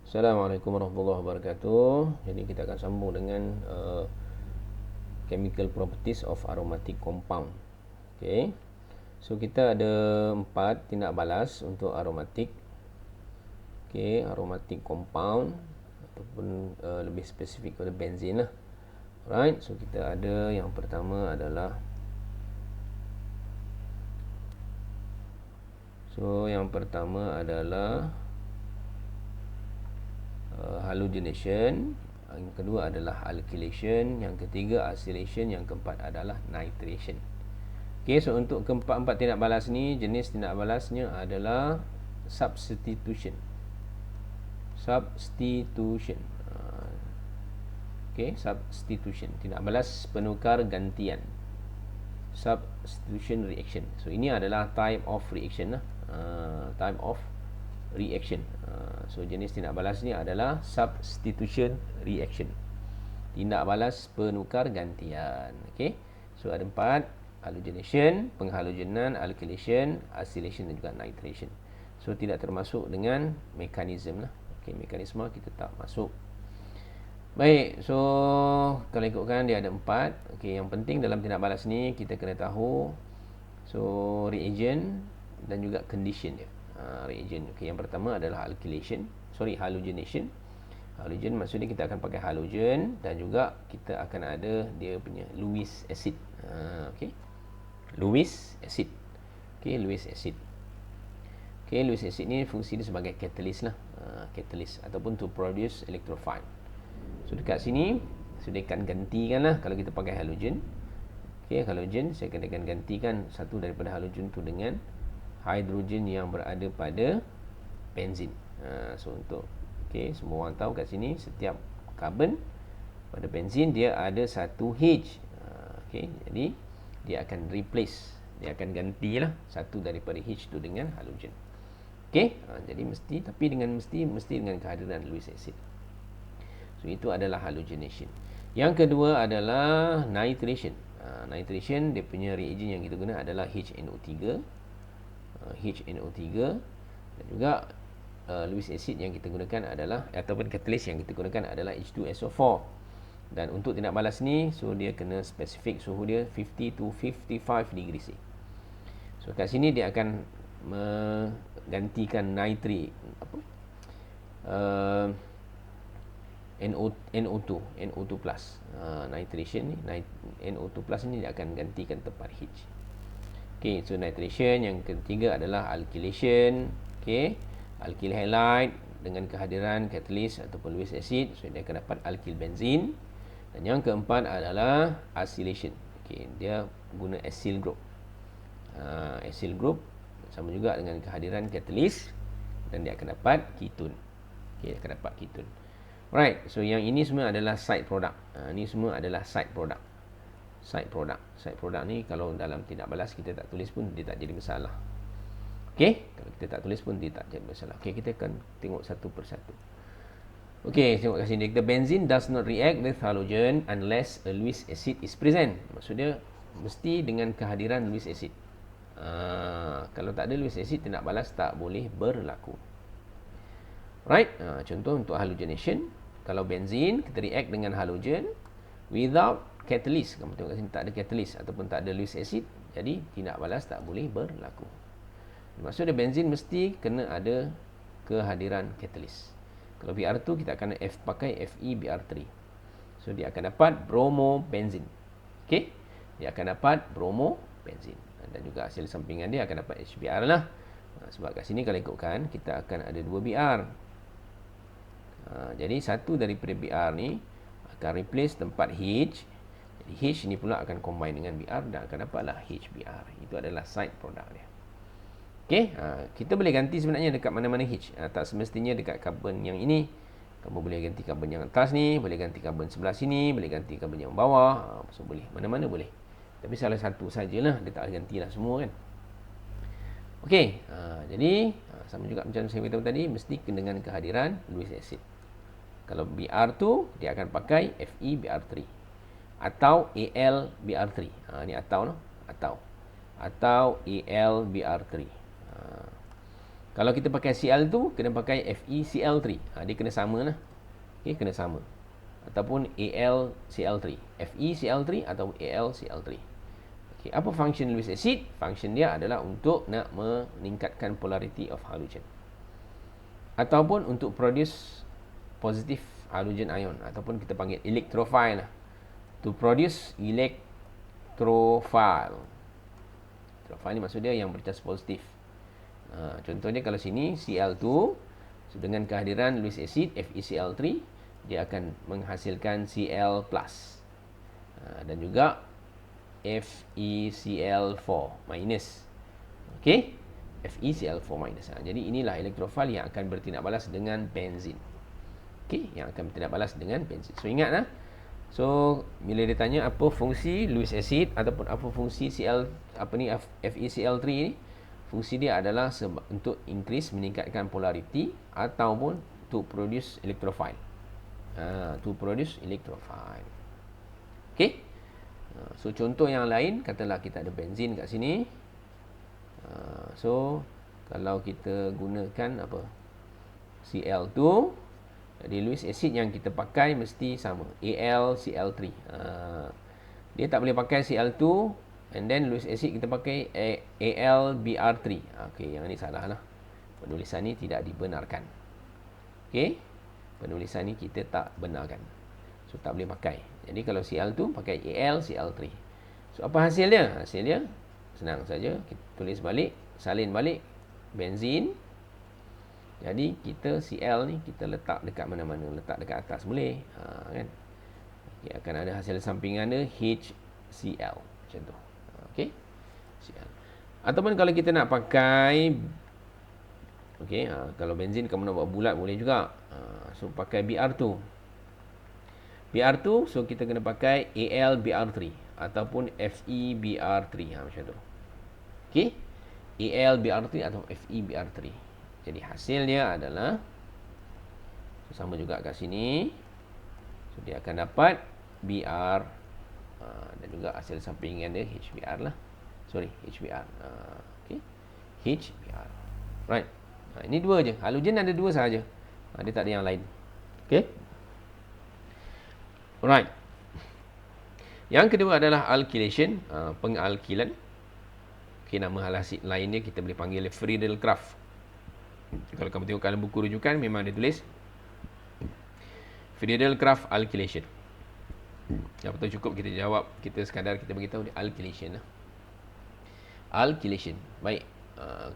Assalamualaikum warahmatullahi wabarakatuh. Jadi kita akan sambung dengan chemical properties of aromatic compound. Okay. So kita ada 4 tindak balas untuk aromatic. Okay, aromatic compound ataupun lebih spesifik pada benzin lah. Alright, so kita ada yang pertama adalah halogenation, yang kedua adalah alkylation, yang ketiga acylation, yang keempat adalah nitration. Okey, so untuk keempat-empat tindak balas ni, jenis tindak balasnya adalah substitution. Okey, substitution, tindak balas penukar gantian. Substitution reaction. So ini adalah type of reaction lah. Type of reaction. So jenis tindak balas ni adalah substitution reaction, tindak balas penukar gantian. Okay. So ada 4: halogenation, penghalogenan, alkylation, acylation dan juga nitration. So tidak termasuk dengan mekanisme lah. Okay, mekanisme kita tak masuk. Baik, so kalau ikutkan dia ada 4. Okay, yang penting dalam tindak balas ni kita kena tahu so reagent dan juga condition dia. Reagent. Okay, yang pertama adalah halogenation. Halogen maksudnya kita akan pakai halogen dan juga kita akan ada dia punya Lewis acid. Okay, Lewis acid. Okay, Lewis acid. Okay, Lewis acid ni fungsi dia sebagai catalyst lah. Catalyst ataupun to produce electrophile. So dekat sini sudah akan gantikan lah kalau kita pakai halogen. Okay, halogen saya akan gantikan satu daripada halogen tu dengan hidrogen yang berada pada benzin. So untuk semua orang tahu kat sini setiap karbon pada benzin dia ada satu H. Jadi dia akan replace, dia akan gantilah satu daripada H tu dengan halogen. Jadi mesti dengan kehadiran Lewis acid. So itu adalah halogenation. Yang kedua adalah nitration. Nitration dia punya reagent yang kita guna adalah HNO3 dan juga Lewis acid yang kita gunakan adalah ataupun catalyst yang kita gunakan adalah H2SO4. Dan untuk tindak balas ni, so dia kena spesifik suhu dia 50 to 55 degree C. So kat sini dia akan menggantikan NO2 plus. Nitration ni, NO2 plus ni dia akan gantikan tempat H. Okay, so nitration. Yang ketiga adalah alkylation. Okay, alkyl halide dengan kehadiran catalyst ataupun Lewis acid, so dia akan dapat alkyl benzene. Dan yang keempat adalah acylation. Okay, dia guna acyl group. Acyl group sama juga dengan kehadiran catalyst dan dia akan dapat ketone. Okay, dia akan dapat ketone. Right, so yang ini semua adalah side product. Ini semua adalah side product. Side product ni kalau dalam tindak balas kita tak tulis pun dia tak jadi masalah. Okey, kalau kita tak tulis pun dia tak jadi masalah. Okey, kita akan tengok satu persatu. Okey, tengok kat sini. The benzene does not react with halogen unless a Lewis acid is present. Maksudnya mesti dengan kehadiran Lewis acid. Kalau tak ada Lewis acid, tindak balas tak boleh berlaku. Right? Contoh untuk halogenation, kalau benzene kita react dengan halogen without catalyst, kamu tengok kat sini tak ada catalyst ataupun tak ada Lewis acid, jadi tindak balas tak boleh berlaku. Maksudnya benzin mesti kena ada kehadiran catalyst. Kalau Br2 kita akan pakai FeBr3. So dia akan dapat bromobenzin. Okey? Dia akan dapat bromobenzin. Dan juga hasil sampingan dia akan dapat HBr lah. Sebab kat sini kalau ikutkan kita akan ada 2 Br. Jadi satu daripada Br ni akan replace tempat H. Jadi H ni pula akan combine dengan Br dan akan dapatlah HBr. Itu adalah side product dia. Okey, kita boleh ganti sebenarnya dekat mana-mana H. Tak semestinya dekat karbon yang ini. Kamu boleh ganti karbon yang atas ni, boleh ganti karbon sebelah sini, boleh ganti karbon yang bawah. So boleh, mana-mana boleh. Tapi salah satu sajalah, dia tak gantilah semua kan. Okey, jadi sama juga macam saya beritahu tadi, mesti dengan kehadiran Lewis acid. Kalau Br2 dia akan pakai FeBr3 atau AlBr3. Ni atau AlBr3. Kalau kita pakai Cl tu, kena pakai FeCl3. Dia kena sama lah. Okay, kena sama. Ataupun AlCl3. FeCl3 atau AlCl3. Okay, apa function Lewis acid? Function dia adalah untuk nak meningkatkan polarity of halogen. Ataupun untuk produce positive halogen ion. Ataupun kita panggil electrophile lah. To produce electrophile. Electrophile ni maksud dia yang bercas positif. Contohnya kalau sini Cl2, so dengan kehadiran Lewis acid FeCl3, dia akan menghasilkan Cl+. Dan juga FeCl4-. Okey, FeCl4-. Jadi inilah elektrofil yang akan bertindak balas dengan benzin. Okey, yang akan bertindak balas dengan benzin. So ingatlah. So bila dia tanya apa fungsi Lewis acid ataupun apa fungsi FeCl3 ni, fungsi dia adalah untuk increase, meningkatkan polarity ataupun to produce electrophile. To produce electrophile. Okey. So contoh yang lain, katalah kita ada benzin kat sini. So kalau kita gunakan apa? Cl2, jadi Lewis acid yang kita pakai mesti sama, AlCl3. Dia tak boleh pakai Cl2 and then Lewis acid kita pakai AlBr3. Okey, yang ni salah lah. Penulisan ni tidak dibenarkan. Okey, penulisan ni kita tak benarkan. So tak boleh pakai. Jadi kalau Cl2 pakai AlCl3. So apa hasil dia? Hasil dia senang saja. Kita tulis balik, salin balik benzin. Jadi kita Cl ni kita letak dekat mana-mana, letak dekat atas boleh. Kan? Okay, akan ada hasil sampingan dia HCl macam tu. Okey. Cl. Ataupun kalau kita nak pakai kalau benzin kamu nak buat bulat boleh juga. So pakai Br2. Br2, so kita kena pakai AlBr3 ataupun FeBr3. Macam tu. Okey. AlBr3 atau FeBr3. Jadi hasil dia adalah sama juga kat sini. So dia akan dapat Br dan juga hasil sampingan dia HBr lah. Sorry, HBr. Okey. HBr. Right. Ini dua je. Halogen ada dua sahaja. Dia tak ada yang lain. Okey. Alright. Yang kedua adalah alkylation, pengalkilan. Okey, nama hasil lain dia kita boleh panggil Friedel-Crafts. Kalau kamu tengok dalam buku rujukan memang dia tulis Friedel-Crafts alkylation. Yang betul cukup kita jawab, kita sekadar kita beritahu dia alkylation lah. Alkylation. Baik.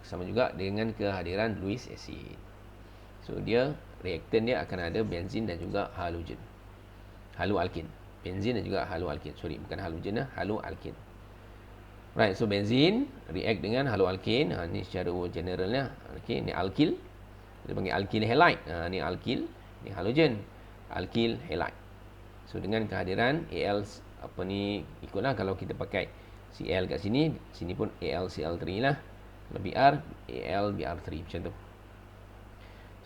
Sama juga dengan kehadiran Lewis acid. So dia reaktan dia akan ada benzin dan juga halogen. Haloalkin. Benzin dan juga haloalkin. Sorry, bukan halogen lah, haloalkin. Right, so benzin react dengan haloalkin. Ni secara generalnya. Okey, ni alkyl. Kita panggil alkyl halide. Ni alkyl, ni halogen. Alkyl halide. So dengan kehadiran Al ikutlah kalau kita pakai Cl kat sini, sini pun AlCl3 lah. Kalau Br, AlBr3 macam tu.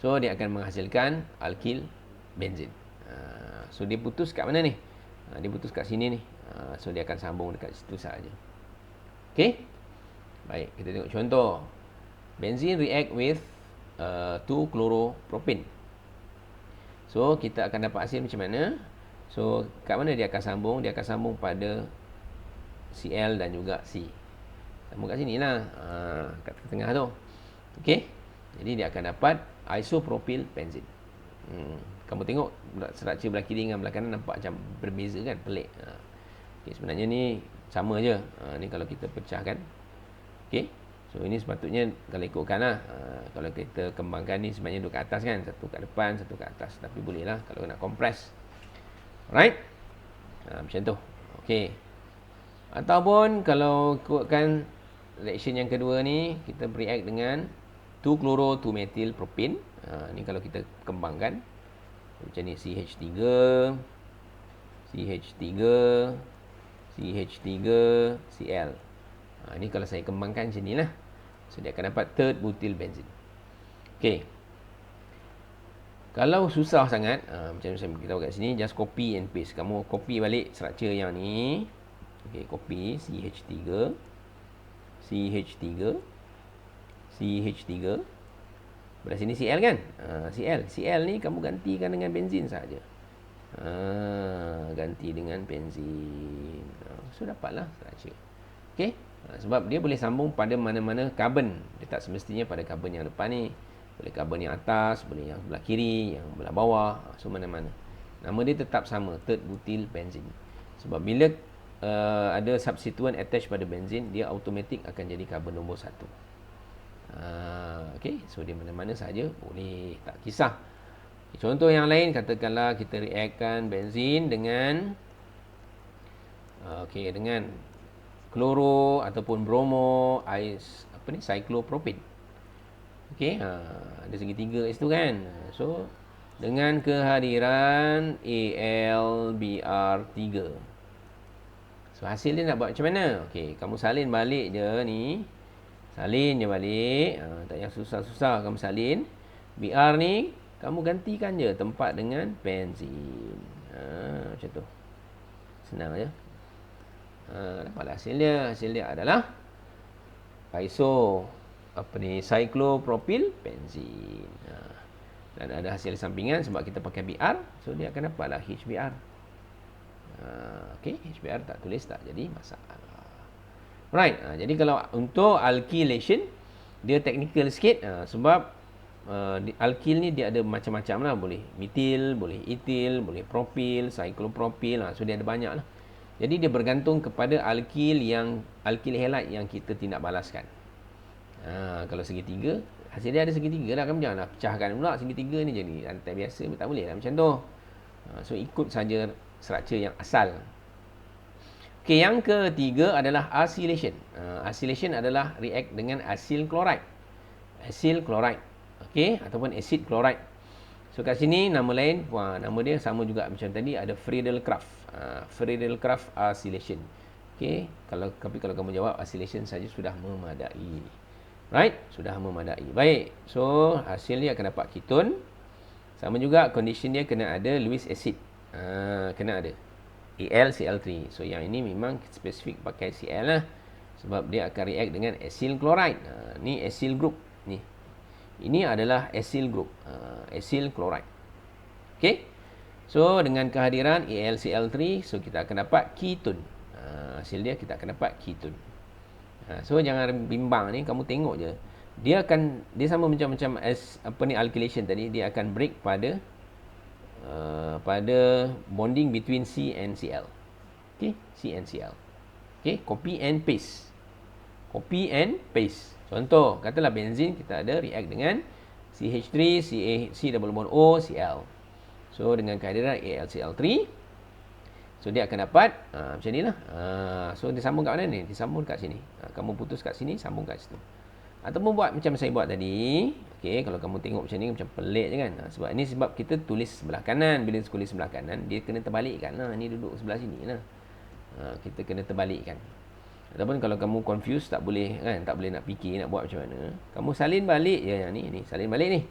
So dia akan menghasilkan alkyl benzin. So dia putus kat mana ni? Dia putus kat sini ni. So dia akan sambung dekat situ sahaja. Okey. Baik, kita tengok contoh. Benzin react with 2-chloropropane. So kita akan dapat hasil macam mana? So kat mana dia akan sambung? Dia akan sambung pada Cl dan juga C. Sambung kat sini lah. Kat tengah tu. Okey. Jadi dia akan dapat isopropyl benzin. Kamu tengok structure belah kiri dengan belah kanan nampak macam berbeza kan, pelik. Okay, sebenarnya ni sama je. Ni kalau kita pecahkan. Okey. So ini sepatutnya kalau ikutkan lah. Kalau kita kembangkan ni sebenarnya duduk kat atas kan, satu kat depan, satu kat atas. Tapi boleh lah kalau nak compress. Alright. Macam tu. Okey. Ataupun kalau ikutkan reaction yang kedua ni, kita react dengan 2-chloro-2-methyl-propane. Ni kalau kita kembangkan macam ni, CH3 Cl. Ni kalau saya kembangkan macam ni lah. So dia akan dapat third butyl benzene. Okey. Kalau susah sangat, macam saya beritahu kat sini, just copy and paste. Kamu copy balik structure yang ni. Okey, copy CH3 CH3 CH3 Belah sini Cl kan? Cl ni kamu gantikan dengan benzin saja. Ganti dengan benzin. So dapatlah structure. Okey? Sebab dia boleh sambung pada mana-mana karbon. Dia tak semestinya pada karbon yang depan ni. Boleh karbon yang atas, boleh yang belah kiri, yang belah bawah. So mana-mana. Nama dia tetap sama, third butyl benzene. Sebab bila ada substituent attach pada benzin, dia automatik akan jadi karbon nombor 1. Okey, so dia mana-mana saja boleh, tak kisah. Contoh yang lain, katakanlah kita reaktkan benzin dengan dengan kloro ataupun bromo, cyclopropane. Okey, ada segitiga kat situ kan. So dengan kehadiran AlBr3. So hasil dia nak buat macam mana? Okey, kamu salin balik je ni. Salin je balik. Tak payah susah-susah kamu salin. Br ni kamu gantikan je tempat dengan benzin. Macam tu. Senang je. Dapatlah hasil dia. Hasil dia adalah cyclopropyl benzin. Dan ada hasil sampingan sebab kita pakai Br. So dia akan dapatlah HBr. Okey, HBr tak tulis tak jadi masalah. Right. Jadi kalau untuk alkylation dia teknikal sikit sebab alkyl ni dia ada macam-macam lah. Boleh metil, boleh etil, boleh propil, cyclopropyl. So dia ada banyak lah. Jadi dia bergantung kepada alkyl halide yang kita tindak balaskan. Kalau segitiga, hasil dia ada segitiga lah. Kamu janganlah pecahkan pula segitiga ni jadi rantai biasa. Tak boleh lah macam tu. So ikut saja struktur yang asal. Okey, yang ketiga adalah acylation. Acylation adalah react dengan acyl chloride. Acyl chloride. Okey, ataupun acid chloride. So kat sini nama lain, nama dia sama juga macam tadi, ada Friedel-Crafts. Friedel-Crafts acylation. Okey, tapi kalau kamu jawab acylation saja sudah memadai. Right? Sudah memadai. Baik. So hasil dia akan dapat ketone. Sama juga condition dia kena ada Lewis acid. Kena ada AlCl3. So yang ini memang spesifik pakai Cl lah. Sebab dia akan react dengan acyl chloride. Ni acyl group ni. Ini adalah acyl group. Acyl chloride. Okey. So dengan kehadiran AlCl3, so kita akan dapat ketone. Hasil dia kita akan dapat ketone. So jangan bimbang ni, kamu tengok je. Dia sama macam alkylation tadi, dia akan break pada bonding between C and Cl. Okay, C and Cl. Okay, copy and paste. Copy and paste. Contoh, katalah benzin kita ada react dengan CH3, C double bond O, Cl. So dengan kehadiran AlCl3, so dia akan dapat macam ni lah. So dia sambung kat mana ni? Disambung kat sini. Kamu putus kat sini, sambung kat situ. Ataupun buat macam saya buat tadi. Okey, kalau kamu tengok macam ni macam pelik je kan. Sebab kita tulis sebelah kanan. Bila tulis sebelah kanan, dia kena terbalikkan lah. Ni duduk sebelah sini lah. Kita kena terbalikkan. Ataupun kalau kamu confused, tak boleh kan, tak boleh nak fikir nak buat macam mana. Kamu salin balik je yang ni salin balik ni.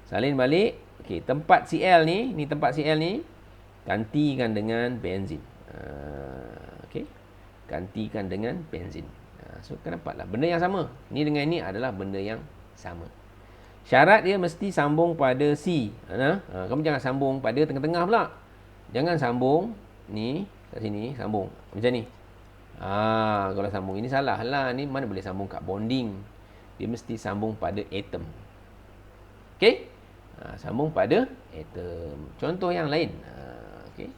Salin balik. Okey, tempat Cl ni tempat Cl ni gantikan dengan benzin. Okey. Gantikan dengan benzin. So dapatlah benda yang sama. Ni dengan ni adalah benda yang sama. Syarat dia mesti sambung pada C. Kamu jangan sambung pada tengah-tengah pula. Jangan sambung ni kat sini, sambung macam ni. Kalau sambung ini salah lah. Ni mana boleh sambung kat bonding. Dia mesti sambung pada atom. Okey? Sambung pada atom. Contoh yang lain. Okey.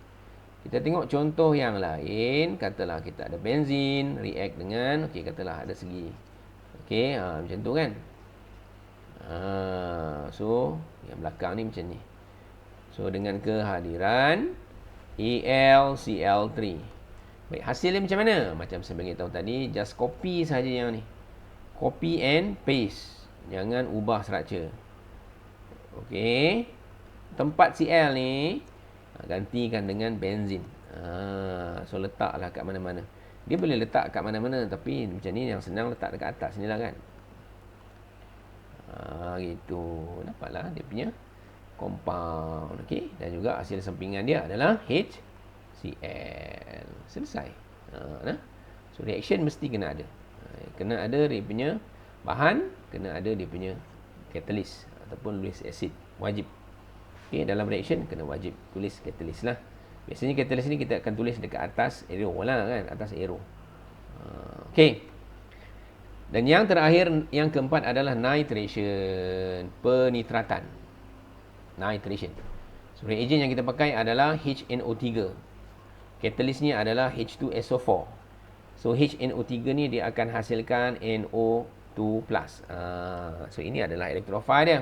Kita tengok contoh yang lain. Katalah kita ada benzin react dengan, okey, katalah ada segi. Okey, macam tu kan. So yang belakang ni macam ni. So dengan kehadiran AlCl3. Baik, hasil dia macam mana? Macam saya bagi tahu tadi, just copy saja yang ni. Copy and paste. Jangan ubah struktur. Okey. Tempat Cl ni gantikan dengan benzin. So letaklah kat mana-mana. Dia boleh letak kat mana-mana, tapi macam ni yang senang letak dekat atas ni lah kan. Gitu. Dapatlah dia punya compound. Okey. Dan juga hasil sampingan dia adalah HCl. Selesai. So reaction mesti kena ada. Kena ada dia punya bahan, kena ada dia punya catalyst. ataupun tulis asid. Wajib. Okay, dalam reaction kena wajib tulis catalyst lah. Biasanya catalyst ni kita akan tulis dekat atas arrow lah kan, atas arrow. Okay. Dan yang terakhir, yang keempat adalah nitration, penitratan. Nitration. So reagent yang kita pakai adalah HNO3. Catalystnya adalah H2SO4. So HNO3 ni dia akan hasilkan NO2+. So ini adalah electrophile dia.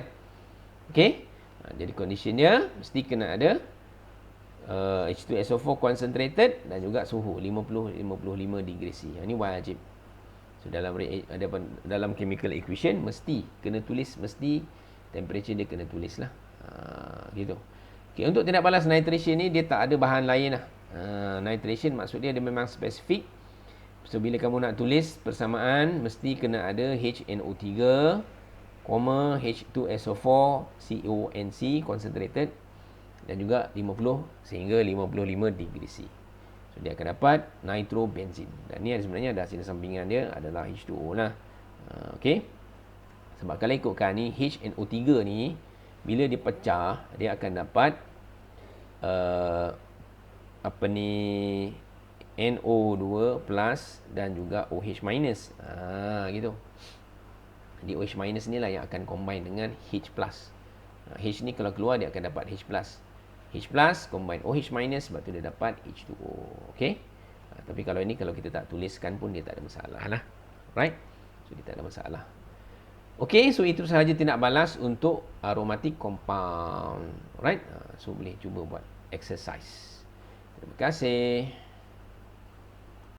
Okay. Jadi conditionnya mesti kena ada H2SO4 concentrated dan juga suhu 50-55 degree C. Ini wajib. So dalam chemical equation mesti kena tulis, mesti temperature dia kena tulis lah. Gitu. Okay, untuk tindak balas nitration ni dia tak ada bahan lain lah. Nitration maksud dia memang spesifik. So bila kamu nak tulis persamaan mesti kena ada HNO3, H2SO4 CONC concentrated dan juga 50 sehingga 55 degree C. So dia akan dapat nitrobenzene. Dan ni sebenarnya dah hasil sampingan dia adalah H2O lah. Okey. Sebab kalau ikutkan ni HNO3 ni bila dia pecah dia akan dapat NO2 plus dan juga OH minus. Gitu. Di OH minus ni lah yang akan combine dengan H plus. H ni kalau keluar dia akan dapat H plus. H plus combine OH minus, sebab tu dia dapat H2O. Okay. Tapi kalau ini kalau kita tak tuliskan pun dia tak ada masalah lah. Right. So dia tak ada masalah. Okay. So itu sahaja tindak balas untuk aromatic compound. Right. So boleh cuba buat exercise. Terima kasih.